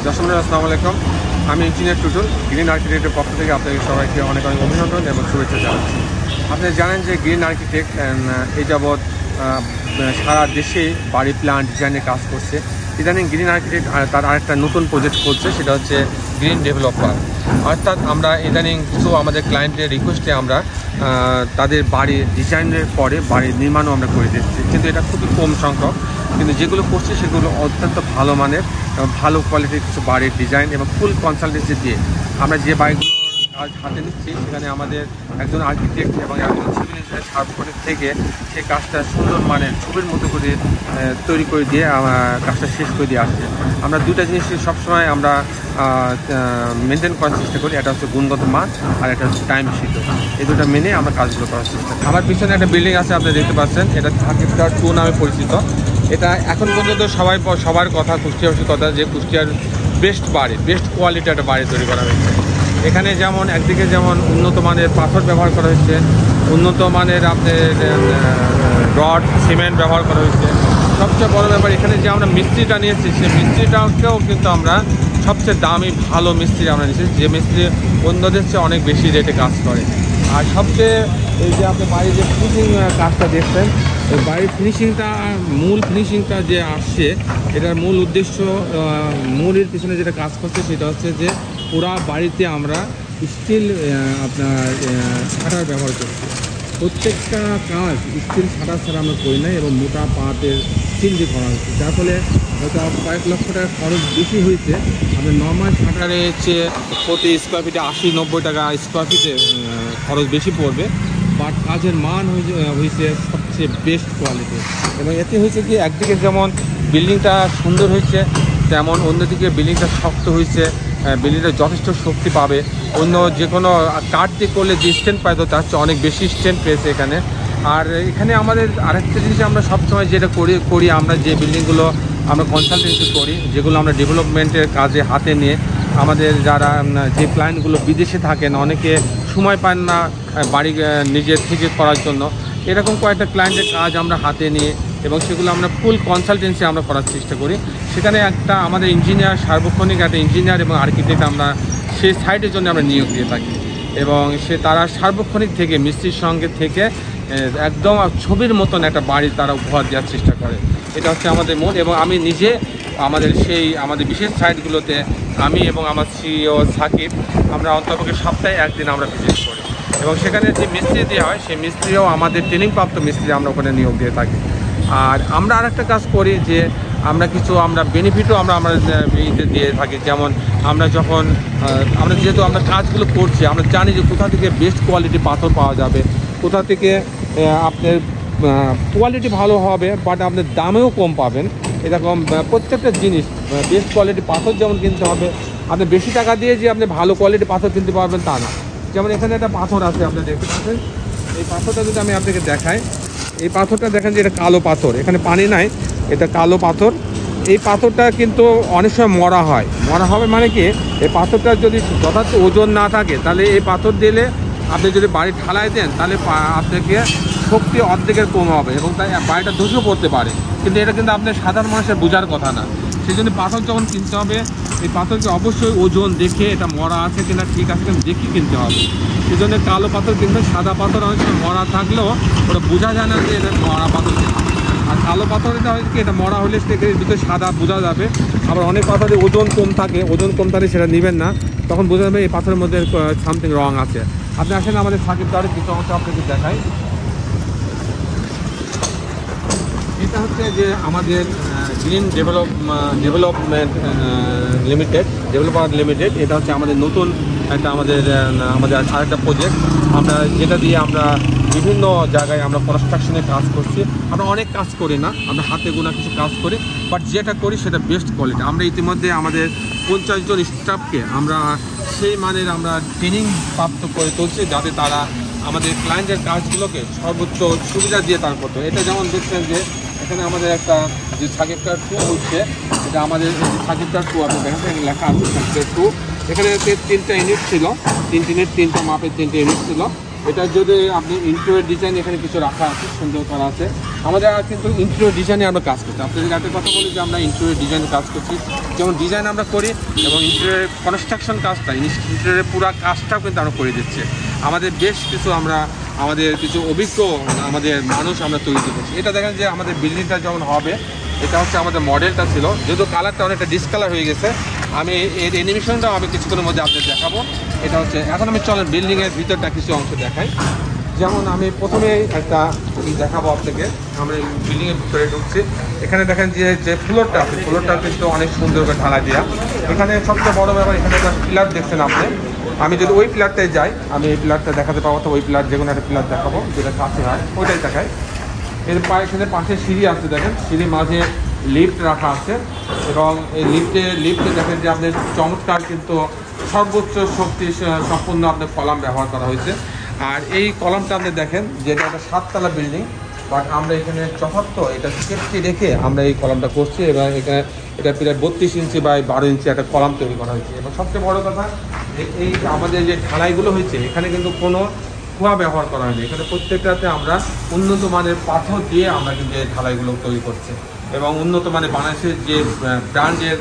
দর্শক আসসালামু আলাইকুম। আমি ইঞ্জিনিয়ার টুটুল, গ্রিন আর্কিটেক্টের পক্ষ থেকে আপনাদের সবাইকে অনেক অনেক অভিনন্দন এবং শুভেচ্ছা জানাচ্ছি। আপনি জানেন যে গ্রিন আর্কিটেক্ট এই যাবৎ সারা দেশে বাড়ি প্ল্যান ডিজাইনের কাজ করছে। ইদানিং গ্রিন আর্কিটেক্ট তার আরেকটা নতুন প্রজেক্ট করছে, সেটা হচ্ছে গ্রিন ডেভেলপার। অর্থাৎ আমরা ইদানিং কিছু আমাদের ক্লায়েন্টের রিকোয়েস্টে আমরা তাদের বাড়ির ডিজাইনের পরে বাড়ির নির্মাণও আমরা করে দিচ্ছি, কিন্তু এটা খুবই কম সংখ্যক। কিন্তু যেগুলো করছি সেগুলো অত্যন্ত ভালো মানের এবং ভালো কোয়ালিটির কিছু বাড়ির ডিজাইন এবং ফুল কনসালটেন্সি দিয়ে আমরা যে বাড়িগুলো কাজ হাতে নিচ্ছি, সেখানে আমাদের একজন আর্কিটেক্ট এবং একজন সিভিল ইঞ্জিনিয়ার সার্বক্ষণিক থেকে সেই কাজটা সুন্দর মানের ছবির মতো করে তৈরি করে দিয়ে কাজটা শেষ করে দিয়ে আসছে। আমরা দুটা জিনিসই সবসময় আমরা মেনটেন করার চেষ্টা করি, এটা হচ্ছে গুণগত মান আর এটা হচ্ছে টাইম শিট। এই দুটো মেনে আমরা কাজগুলো করার চেষ্টা করি। আমার পিছনে একটা বিল্ডিং আছে, আপনি দেখতে পাচ্ছেন, এটা সাকিব টাওয়ার 2 নামে পরিচিত। এটা এখন পর্যন্ত সবার কথা, কুষ্টিয়াবাসীর কথা, যে কুষ্টিয়ার বেস্ট বাড়ি, বেস্ট কোয়ালিটি একটা বাড়ি তৈরি করা হয়েছে। এখানে যেমন একদিকে যেমন উন্নত মানের পাথর ব্যবহার করা হয়েছে, উন্নত মানের আপনার রড সিমেন্ট ব্যবহার করা হয়েছে। সবচেয়ে বড় ব্যাপার, এখানে যে আমরা মিস্ত্রিটা নিয়েছি, সেই মিস্ত্রিটাকেও কিন্তু আমরা সবচেয়ে দামি ভালো মিস্ত্রি আমরা নিয়েছি, যে মিস্ত্রি অন্যদের চেয়ে অনেক বেশি রেটে কাজ করে। আর সবচেয়ে এই যে আপনি বাড়ির যে ফিনিশিং কাজটা দেখছেন, ওই বাড়ির ফিনিশিংটা, মূল ফিনিশিংটা যে আসছে, এটার মূল উদ্দেশ্য, মূলের পিছনে যেটা কাজ করছে সেটা হচ্ছে যে পুরা বাড়িতে আমরা স্টিল আপনার শাটার ব্যবহার করছি। প্রত্যেকটা কাজ স্টিল শাটার ছাড়া আমরা করি না এবং মোটা পাতের স্টিল দিয়ে করা হচ্ছে, যার ফলে হয়তো কয়েক লক্ষ টাকা খরচ বেশি হয়েছে। আপনার নর্মাল শাটারের চেয়ে প্রতি স্কোয়ার ফিটে 80-90 টাকা স্কোয়ার ফিটে খরচ বেশি পড়বে, বাট কাজের মান হয়েছে সবচেয়ে বেস্ট কোয়ালিটি। এবং এতে হয়েছে কি, একদিকে যেমন বিল্ডিংটা সুন্দর হয়েছে, তেমন অন্যদিকে বিল্ডিংটা শক্ত হয়েছে, বিল্ডিংটা যথেষ্ট শক্তি পাবে। অন্য যে কোনো কাঠ দিয়ে করলে যে স্ট্রেন্থ পাইতো তার চেয়ে অনেক বেশি স্ট্রেন্থ পেয়েছে এখানে। আর এখানে আমাদের আরেকটা জিনিস আমরা সবসময় যেটা করি আমরা যে বিল্ডিংগুলো আমরা কনসালটেন্সি করি, যেগুলো আমরা ডেভেলপমেন্টের কাজে হাতে নিয়ে, আমাদের যারা যে ক্লায়েন্টগুলো বিদেশে থাকেন, অনেকে সময় পান না বাড়ি নিজের থেকে করার জন্য, এরকম কয়েকটা ক্লায়েন্টের কাজ আমরা হাতে নিয়ে এবং সেগুলো আমরা ফুল কনসালটেন্সি আমরা করার চেষ্টা করি। সেখানে একটা আমাদের ইঞ্জিনিয়ার, সার্বক্ষণিক একটা ইঞ্জিনিয়ার এবং আর্কিটেক্ট আমরা সেই সাইটের জন্য আমরা নিয়োগ দিয়ে থাকি, এবং তারা সার্বক্ষণিক থেকে মিস্ত্রির সঙ্গে থেকে একদম ছবির মতন একটা বাড়ি তারা উপহার দেওয়ার চেষ্টা করে। এটা হচ্ছে আমাদের মূল। এবং আমি নিজে আমাদের বিশেষ সাইটগুলোতে আমি এবং আমার সিইও সাকিব, আমরা অন্তপক্ষে সপ্তাহে একদিন আমরা ভিজিট করি এবং সেখানে যে মিস্ত্রি দেওয়া হয় সেই মিস্ত্রিও আমাদের ট্রেনিংপ্রাপ্ত মিস্ত্রি আমরা ওখানে নিয়োগ দিয়ে থাকি। আর আমরা আরেকটা কাজ করি যে আমরা বেনিফিটও আমরা দিয়ে থাকি। যেমন আমরা যেহেতু আমরা কাজগুলো করছি, আমরা জানি যে কোথা থেকে বেস্ট কোয়ালিটি পাথর পাওয়া যাবে, কোথা থেকে আপনার কোয়ালিটি ভালো হবে বাট আপনার দামেও কম পাবেন। এরকম প্রত্যেকটা জিনিস বেস্ট কোয়ালিটি পাথর যেমন কিনতে হবে, আপনি বেশি টাকা দিয়ে যে আপনি ভালো কোয়ালিটি পাথর কিনতে পারবেন তা না। যেমন এখানে একটা পাথর আছে, আপনি দেখতে পাচ্ছেন, এই পাথরটা যদি আমি আপনাকে দেখাই, এই পাথরটা দেখেন যে এটা কালো পাথর, এখানে পানি নাই, এটা কালো পাথর। এই পাথরটা কিন্তু অনেক সময় মরা হবে মানে কি, এই পাথরটা যদি যথার্থ ওজন না থাকে তাহলে এই পাথর দিলে আপনি যদি বাড়ি ঢালাই দেন তাহলে আপনাকে শক্তি অর্ধেকের কম হবে এবং তাই বাড়িটা ধসেও পড়তে পারে। কিন্তু এটা কিন্তু আপনার সাধারণ মানুষের বোঝার কথা না। সেই জন্য পাথর যখন কিনতে হবে, এই পাথরকে অবশ্যই ওজন দেখে এটা মরা আছে কিনা, ঠিক আছে কিনা দেখে কিনতে হবে। সেই জন্য কালো পাথর কিনবে। সাদা পাথর অনেক সময় মরা থাকলেও ওটা বোঝা যায় না যে এটা মরা পাথর কিনা। আর কালো পাথরটা হয় কি, এটা মরা হলে সেটাকে ভিতরে সাদা বোঝা যাবে। আবার অনেক পাথরে ওজন কম থাকলে সেটা নেবেন না, তখন বোঝা যাবে এই পাথরের মধ্যে সামথিং রং আছে। আপনি আসেন আমাদের সাকিব টাওয়ারের কিছু অংশ আপনাকে দেখাই। এটা হচ্ছে যে আমাদের গ্রিন ডেভেলপমেন্ট ডেভেলপার লিমিটেড। এটা হচ্ছে আমাদের নতুন একটা আমাদের আরেকটা প্রজেক্ট, আমরা যেটা দিয়ে আমরা বিভিন্ন জায়গায় আমরা কনস্ট্রাকশনের কাজ করছি। আমরা অনেক কাজ করি না, আমরা হাতে গোনা কিছু কাজ করি, বাট যেটা করি সেটা বেস্ট কোয়ালিটি। আমরা ইতিমধ্যে আমাদের 50 জন স্টাফকে আমরা সেই মানের আমরা ট্রেনিং প্রাপ্ত করে তুলছি, যাতে তারা আমাদের ক্লায়েন্টের কাজগুলোকে সর্বোচ্চ সুবিধা দিয়ে তার করতে। এটা যেমন দেখছেন যে এখানে আমাদের একটা যে সাকিব টাওয়ার 2 হচ্ছে, এটা আমাদের সাকিব টাওয়ার 2 আপনি দেখেন লেখা আছে সাকিব টাওয়ার 2। এখানে 3টা ইউনিট ছিল, 3টা মাপের 3টা ইউনিট ছিল। এটা যদি আপনি ইন্টেরিয়র ডিজাইন এখানে কিছু রাখা আছে, সুন্দর করা আছে। আমাদের কিন্তু ইন্টেরিয়র ডিজাইনে আমরা কাজ করছি। আপনাদের একটা কথা বলি যে আমরা ইন্টেরিয়র ডিজাইনে কাজ করছি, যেমন ডিজাইন আমরা করি এবং ইন্টেরিয়র কনস্ট্রাকশন কাজটা, ইন্টেরিয়রের পুরো কাজটাও কিন্তু আমরা করে দিচ্ছি। আমাদের বেশ কিছু আমাদের কিছু অভিজ্ঞ আমাদের মানুষ আমরা তৈরি করছি। এটা দেখেন যে আমাদের বিল্ডিংটা যেমন হবে, এটা হচ্ছে আমাদের মডেলটা ছিল, যেহেতু কালারটা অনেকটা ডিসকালার হয়ে গেছে। আমি এর অ্যানিমেশনটাও আমি কিছুক্ষণের মধ্যে আপনাদের দেখাবো। এটা হচ্ছে এখন আমি চলেন বিল্ডিংয়ের ভিতরটা কিছু অংশ দেখাই। যেমন আমি প্রথমে একটা দেখাবো আপনাকে, আমরা বিল্ডিংয়ের ভিতরে ঢুকছি। এখানে দেখেন যে ফ্লোরটা আছে, ফ্লোরটা কিন্তু অনেক সুন্দর করে ঢালাই দেওয়া। এখানে সবচেয়ে বড় ব্যাপার, এখানে একটা পিলার দেখছেন আপনি। আমি যদি ওই পিলারটায় যাই, আমি এই পিলারটা দেখাতে পাবো, তো ওই পিলার যে কোনো একটা পিলার দেখাবো, যেটা কাছে হয় ওইটাই দেখাই। এর এখানে পাশে সিঁড়ি আছে, দেখেন সিঁড়ির মাঝে লিফট রাখা আছে এবং এই লিফটে দেখেন যে আপনার চমৎকার কিন্তু সর্বোচ্চ শক্তি সম্পূর্ণ আপনার কলাম ব্যবহার করা হয়েছে। আর এই কলামটা আপনি দেখেন যে এটা একটা 7 তলা বিল্ডিং, বাট আমরা এখানে এটা সেফটি রেখে আমরা এই কলামটা করছি এবং এখানে এটা প্রায় 32 ইঞ্চি বাই 12 ইঞ্চি একটা কলাম তৈরি করা হয়েছে। এবং সবচেয়ে বড় কথা, এই আমাদের যে ঢালাইগুলো হয়েছে এখানে কিন্তু কোনো খোয়া ব্যবহার করা হয়নি। এখানে প্রত্যেকটাতে আমরা উন্নত মানের পাথর দিয়ে আমরা কিন্তু এই ঢালাইগুলো তৈরি করছি এবং উন্নত মানের বাংলাদেশের যে ব্র্যান্ডের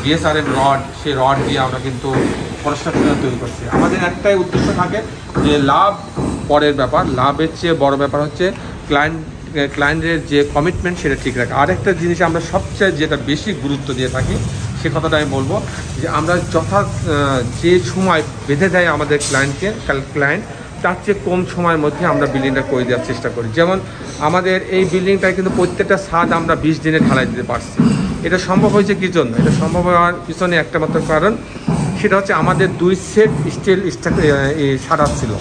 বিএসআরএম রড, সেই রড দিয়ে আমরা কিন্তু কনস্ট্রাকশন তৈরি করছি। আমাদের একটাই উদ্দেশ্য থাকে যে লাভ পরের ব্যাপার, লাভের চেয়ে বড় ব্যাপার হচ্ছে ক্লায়েন্টের যে কমিটমেন্ট সেটা ঠিক রাখা। আরেকটা জিনিস আমরা সবচেয়ে যেটা বেশি গুরুত্ব দিয়ে থাকি, সে কথাটা আমি বলবো যে আমরা যে সময় বেঁধে দেয় আমাদের ক্লায়েন্ট তার চেয়ে কম সময়ের মধ্যে আমরা বিল্ডিংটা করে দেওয়ার চেষ্টা করি। যেমন আমাদের এই বিল্ডিংটায় কিন্তু প্রত্যেকটা ছাদ আমরা 20 দিনে ঢালাই দিতে পারছি। এটা সম্ভব হয়েছে কী জন্য? এটা সম্ভব হওয়ার পিছনে একটা মাত্র কারণ, সেটা হচ্ছে আমাদের 2 সেট স্টিল শাটার ছিল।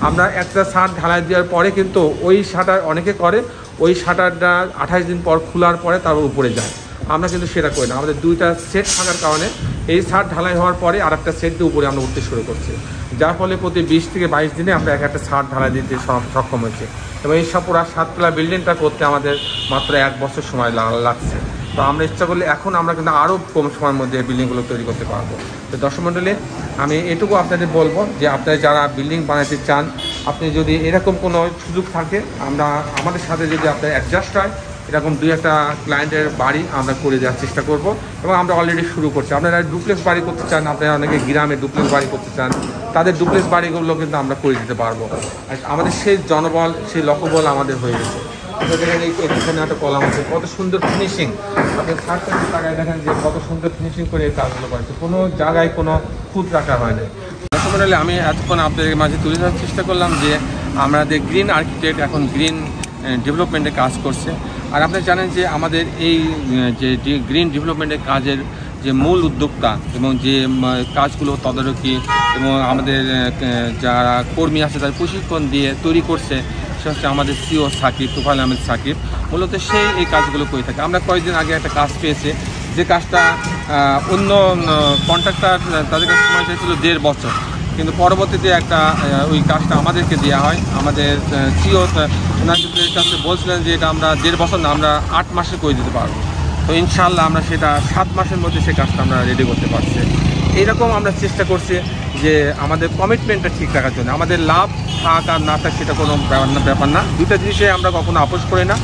আমরা একটা ছাদ ঢালাই দেওয়ার পরে কিন্তু ওই শাটার অনেকে করে, ওই শাটারটা 28 দিন পর খোলার পরে তারপর উপরে যায়। আমরা কিন্তু সেটা করি না। আমাদের 2টা সেট থাকার কারণে এই ছাদ ঢালাই হওয়ার পরে আর একটা সেট দিয়ে উপরে আমরা উঠতে শুরু করছি, যার ফলে প্রতি 20 থেকে 22 দিনে আমরা একটা ছাদ ঢালাই দিতে সক্ষম হয়েছি। এবং এই সব পুরো 7 তলা বিল্ডিংটা করতে আমাদের মাত্র 1 বছর সময় লাগছে। তো আমরা ইচ্ছা করলে এখন আমরা কিন্তু আরও কম সময়ের মধ্যে বিল্ডিংগুলো তৈরি করতে পারবো। তো দর্শক মণ্ডলী, আমি এটুকু আপনাদের বলবো যে আপনারা যারা বিল্ডিং বানাতে চান, আপনি যদি এরকম কোনো সুযোগ থাকে, আমাদের সাথে যদি আপনার অ্যাডজাস্ট হয়, এরকম 2-1টা ক্লায়েন্টের বাড়ি আমরা করে দেওয়ার চেষ্টা করব। এবং আমরা অলরেডি শুরু করছি। আপনারা ডুপ্লেক্স বাড়ি করতে চান, আপনারা অনেকে গ্রামে ডুপ্লেক্স বাড়ি করতে চান, তাদের ডুপ্লেক্স বাড়িগুলো কিন্তু আমরা করে দিতে পারবো। আমাদের সেই জনবল, সেই লক্ষ্যবল আমাদের হয়ে গেছে। দেখেন এখানে একটা কলাম আছে, কত সুন্দর ফিনিশিং। আপনি থার্ডটা জায়গায় দেখেন যে কত সুন্দর ফিনিশিং করে এই কাজগুলো করেছে, কোনো জায়গায় কোনো খুঁত রাখা হয় না। আসলে আমি এতক্ষণ আপনাদের মাঝে তুলে ধরার চেষ্টা করলাম যে আমাদের গ্রিন আর্কিটেক্ট এখন গ্রিন ডেভেলপমেন্টে কাজ করছে। আর আপনি জানেন যে আমাদের এই যে গ্রিন ডেভেলপমেন্টের কাজের যে মূল উদ্যোক্তা এবং যে কাজগুলো তদারকি এবং আমাদের যারা কর্মী আছে তাদের প্রশিক্ষণ দিয়ে তৈরি করছে, সে হচ্ছে আমাদের সিও সাকিব, তুফাইল আহমেদ সাকিব। মূলত সেই এই কাজগুলো করে থাকে। আমরা কয়েকদিন আগে একটা কাজ পেয়েছে, যে কাজটা অন্য কন্ট্রাক্টর তাদের কাছে সময় চাইছিল 1.5 বছর, কিন্তু পরবর্তীতে ওই কাজটা আমাদেরকে দেওয়া হয়। আমাদের সিও ওনাদের কাছে বলছিলেন যে এটা আমরা 1.5 বছর না, আমরা 8 মাসে করে দিতে পারবো। তো ইনশাআল্লাহ আমরা সেটা 7 মাসের মধ্যে সেই কাজটা আমরা রেডি করতে পারছি। এইরকম আমরা চেষ্টা করছি যে আমাদের কমিটমেন্টটা ঠিক রাখার জন্য। আমাদের লাভ থাক আর না থাক সেটা কোনো ব্যাপার না। 2টা জিনিসে আমরা কখনো আপোষ করি না।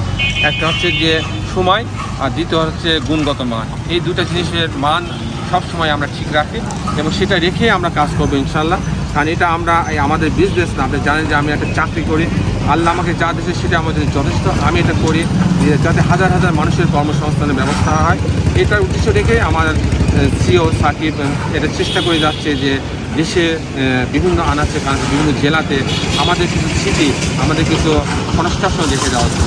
একটা হচ্ছে যে সময়, আর দ্বিতীয় হচ্ছে গুণগত মান। এই 2টা জিনিসের মান সবসময় আমরা ঠিক রাখি এবং সেটা রেখে আমরা কাজ করবো ইনশাআল্লাহ। কারণ এটা আমাদের বিজনেস না। আপনি জানেন যে আমি একটা চাকরি করি, আল্লাহ আমাকে যা দিয়েছে সেটা আমাদের যথেষ্ট। আমি এটা করি যাতে হাজার হাজার মানুষের কর্মসংস্থানের ব্যবস্থা হয়। এটার উদ্দেশ্য রেখে আমার সিও সাকিব এটা চেষ্টা করে যাচ্ছে যে দেশে বিভিন্ন আনাচে কানাচে বিভিন্ন জেলাতে আমাদের কিছু সিটি, আমাদের কিছু কনস্ট্রাকশন রেখে দেওয়া হচ্ছে।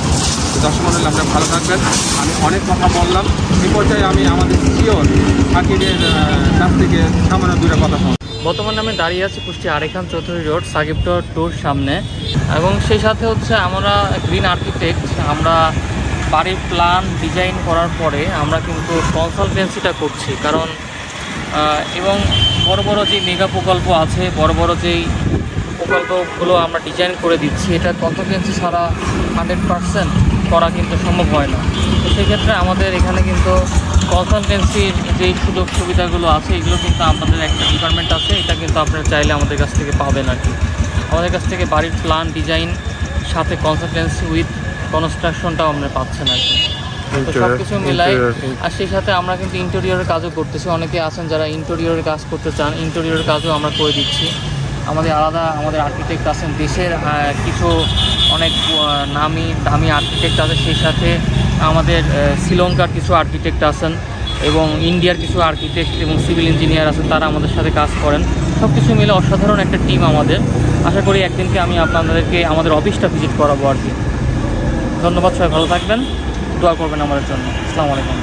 তো দর্শক মণ্ডলী, আপনারা ভালো থাকবেন। আমি অনেক কথা বললাম, এই পর্যায়ে আমি আমাদের সিও সাকিবের কাছ থেকে সামান্য 2টা কথা শুনব। বর্তমানে আমি দাঁড়িয়ে আছি কুষ্টিয়া আরিফ খান চৌধুরী রোড সাকিব টুর সামনে, এবং সেই সাথে হচ্ছে আমরা গ্রিন আর্কিটেক্ট, আমরা বাড়ির প্ল্যান ডিজাইন করার পরে আমরা কিন্তু কনসালটেন্সিটা করছি। কারণ এবং বড় বড় যে মেগা প্রকল্প আছে, বড় বড় যেই প্রকল্পগুলো আমরা ডিজাইন করে দিচ্ছি, এটা কনসালটেন্সি ছাড়া 100% করা কিন্তু সম্ভব হয় না। তো সেক্ষেত্রে আমাদের এখানে কিন্তু কনসালটেন্সির যেই সুযোগ সুবিধাগুলো আছে, এগুলো কিন্তু আমাদের একটা ডিপার্টমেন্ট আছে, এটা কিন্তু আপনারা চাইলে আমাদের কাছ থেকে পাবেন আর কি। আমাদের কাছ থেকে বাড়ির প্ল্যান ডিজাইন সাথে কনসালটেন্সি উইথ কনস্ট্রাকশনটাও আমরা পাচ্ছেন আর কি। তো সব কিছু মিলাই আর সেই সাথে আমরা কিন্তু ইন্টেরিয়রের কাজও করতেছি। অনেকে আছেন যারা ইন্টেরিয়রের কাজ করতে চান, ইন্টেরিয়রের কাজও আমরা করে দিচ্ছি। আমাদের আর্কিটেক্ট আছেন, দেশের কিছু অনেক দামি আর্কিটেক্ট আছে, সেই সাথে আমাদের শ্রীলঙ্কার কিছু আর্কিটেক্ট আছেন এবং ইন্ডিয়ার কিছু আর্কিটেক্ট এবং সিভিল ইঞ্জিনিয়ার আছেন, তারা আমাদের সাথে কাজ করেন। সব কিছু মিলে অসাধারণ একটা টিম আমাদের। আশা করি একদিনকে আমি আপনাদেরকে আমাদের অফিসটা ভিজিট করাবো আর কি। ধন্যবাদ, সবাই ভালো থাকবেন, দোয়া করবেন আমাদের জন্য। আসসালামু আলাইকুম।